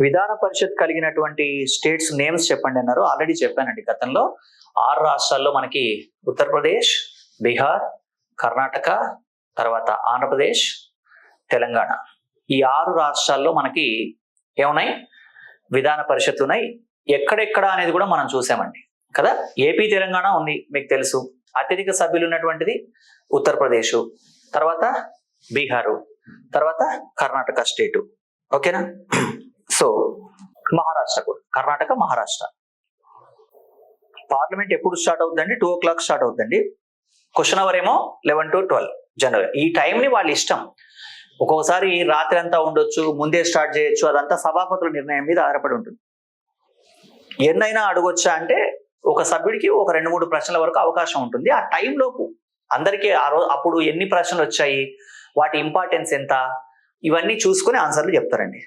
విధాన పరిషత్ కలిగినటువంటి states names చెప్పండి అన్నారు. ఆల్రెడీ చెప్పానండి గతంలో. 6 రాష్ట్రాల్లో మనకి ఉత్తరప్రదేశ్, బీహార్, కర్ణాటక, తర్వాత ఆంధ్రప్రదేశ్, తెలంగాణ. ఈ 6 రాష్ట్రాల్లో మనకి ఏమున్నాయి? విధాన పరిషత్ ఉన్నాయి. ఎక్కడెక్కడ అనేది కూడా మనం చూసామండి కదా. ఏపీ తెలంగాణ ఉంది, మీకు తెలుసు. అత్యధిక సభ్యులు ఉన్నటువంటిది ఉత్తరప్రదేశ్, తర్వాత బీహారు, తర్వాత కర్ణాటక స్టేటు. ఓకేనా? సో మహారాష్ట్ర కూడా, కర్ణాటక, మహారాష్ట్ర. పార్లమెంట్ ఎప్పుడు స్టార్ట్ అవుతుందండి? 2 o'clock స్టార్ట్ అవుతుందండి. క్వశ్చన్ అవర్ ఏమో 11 to 12 జనరల్. ఈ టైంని వాళ్ళ ఇష్టం. ఒక్కొక్కసారి రాత్రి అంతా ఉండొచ్చు, ముందే స్టార్ట్ చేయొచ్చు. అదంతా సభాపతుల నిర్ణయం మీద ఆధారపడి ఉంటుంది. ఎన్నైనా అడగొచ్చా అంటే ఒక సభ్యుడికి ఒక 2-3 ప్రశ్నల వరకు అవకాశం ఉంటుంది. ఆ టైంలోపు అందరికీ అప్పుడు ఎన్ని ప్రశ్నలు వచ్చాయి, వాటి ఇంపార్టెన్స్ ఎంత, ఇవన్నీ చూసుకుని ఆన్సర్లు చెప్తారండి.